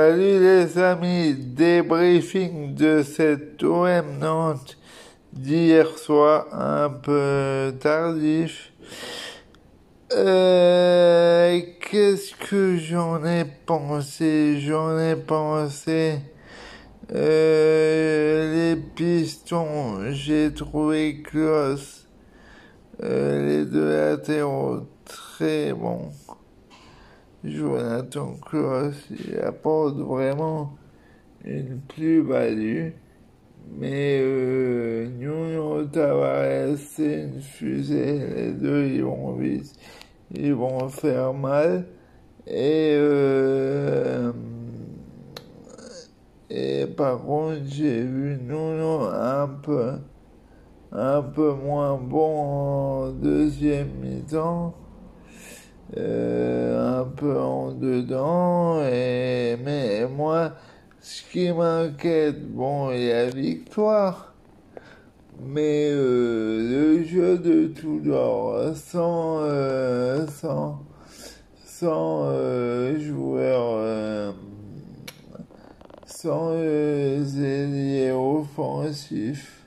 Salut les amis, débriefing de cette OM Nantes d'hier soir, un peu tardif. Qu'est-ce que j'en ai pensé? Les pistons, j'ai trouvé Klos, les deux latéraux, très bons. Jonathan Klos, il apporte vraiment une plus-value. Mais Nuno Tavares, c'est une fusée. Les deux, ils vont vite. Ils vont faire mal. Et par contre, j'ai vu Nuno un peu moins bon en deuxième mi-temps. Un peu en dedans, mais moi, ce qui m'inquiète, bon, il y a victoire, mais le jeu de Tudor sans joueurs, sans ailiers offensifs,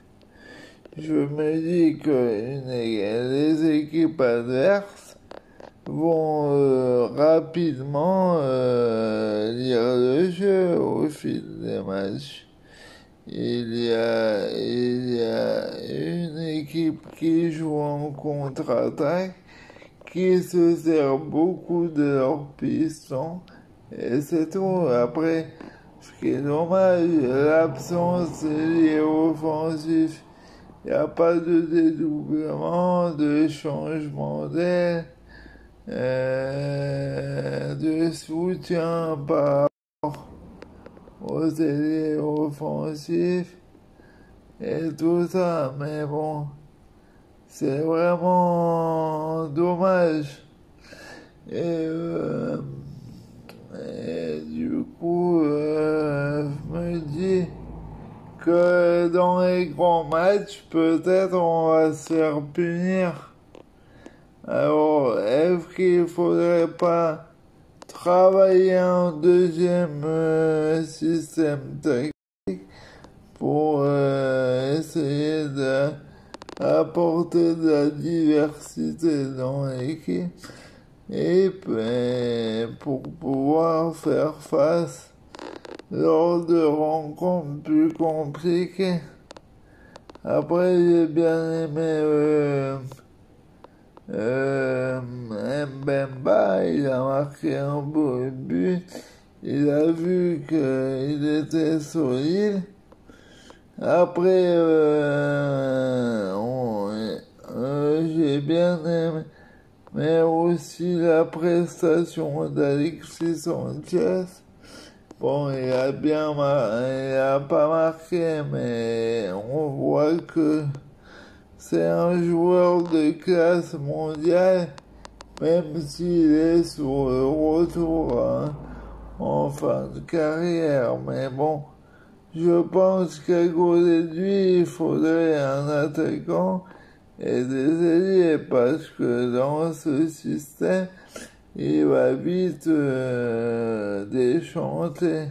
je me dis que les équipes adverses vont rapidement lire le jeu au fil des matchs. Il y a une équipe qui joue en contre-attaque, qui se sert beaucoup de leurs pistons, et c'est tout. Après, ce qui est dommage, l'absence liée offensif. Il n'y a pas de dédoublement, de changement d'aile. De soutien par aux ailiers offensifs et tout ça, mais bon, c'est vraiment dommage. Et du coup, je me dis que dans les grands matchs, peut-être on va se faire punir. Alors, est-ce qu'il faudrait pas travailler un deuxième système tactique pour essayer d'apporter de la diversité dans l'équipe et pour pouvoir faire face lors de rencontres plus compliquées. Après, j'ai bien aimé Mbemba, il a marqué un beau but. Il a vu qu'il était solide. Après, j'ai bien aimé, mais aussi la prestation d'Alexis Sanchez. Bon, il a pas marqué, mais on voit que c'est un joueur de classe mondiale, même s'il est sur le retour en fin de carrière. Mais bon, je pense qu'à côté de lui, il faudrait un attaquant et des ailiers, parce que dans ce système, il va vite déchanter.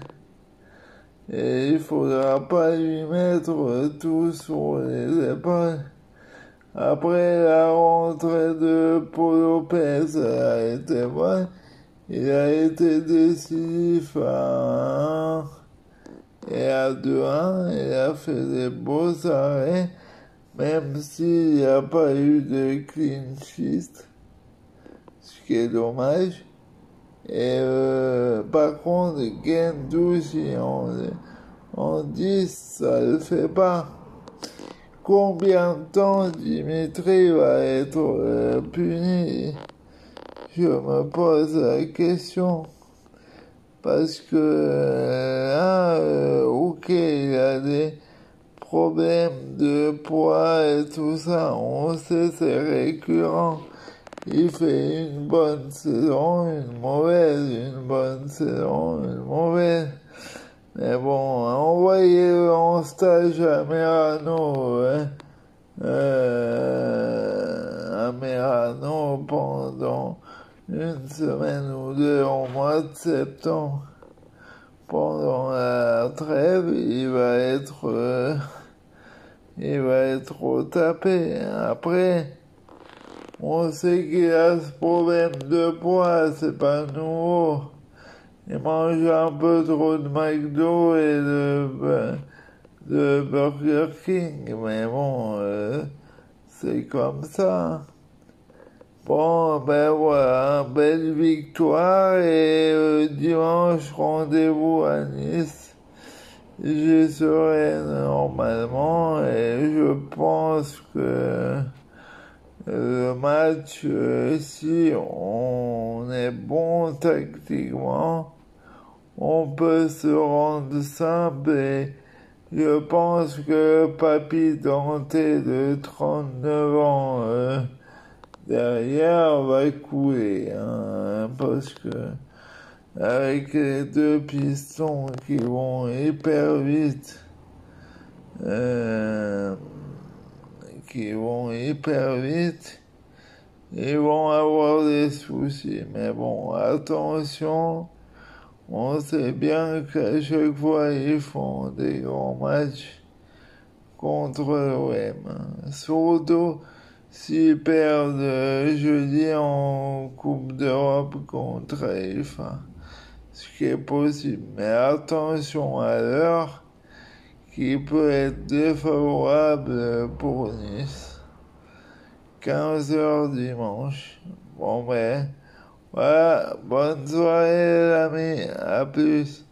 Et il faudra pas lui mettre tout sur les épaules. Après la rentrée de Paul Lopez a été bonne, il a été décisif à 1 et à 2-1, il a fait des beaux arrêts, même s'il n'y a pas eu de clean sheet, ce qui est dommage. Et par contre, Guendouzi en 10, ça le fait pas. Combien de temps Dimitri va être puni? Je me pose la question. Parce que là, ok, il a des problèmes de poids et tout ça. On sait, c'est récurrent. Il fait une bonne saison, une mauvaise, une bonne saison, une mauvaise. Mais bon, envoyez-le en stage à Merano, à Merano pendant une semaine ou deux en mois de septembre pendant la trêve, il va être au tapis. Après, on sait qu'il a ce problème de poids, c'est pas nouveau. Il mange un peu trop de McDo et de Burger King, mais bon, c'est comme ça. Bon, ben voilà, belle victoire et dimanche, rendez-vous à Nice. J'y serai normalement et je pense que le match, si on est bon tactiquement, on peut se rendre simple et je pense que Papy Dante de 39 ans derrière va couler, hein, parce que avec les deux pistons qui vont hyper vite, ils vont avoir des soucis. Mais bon, attention, on sait bien qu'à chaque fois ils font des grands matchs contre l'OM. Surtout s'ils perdent jeudi en Coupe d'Europe contre Haïfa. Ce qui est possible. Mais attention à l'heure qui peut être défavorable pour Nice. 15 heures dimanche. Bon ben, voilà, bonne soirée les amis, à plus.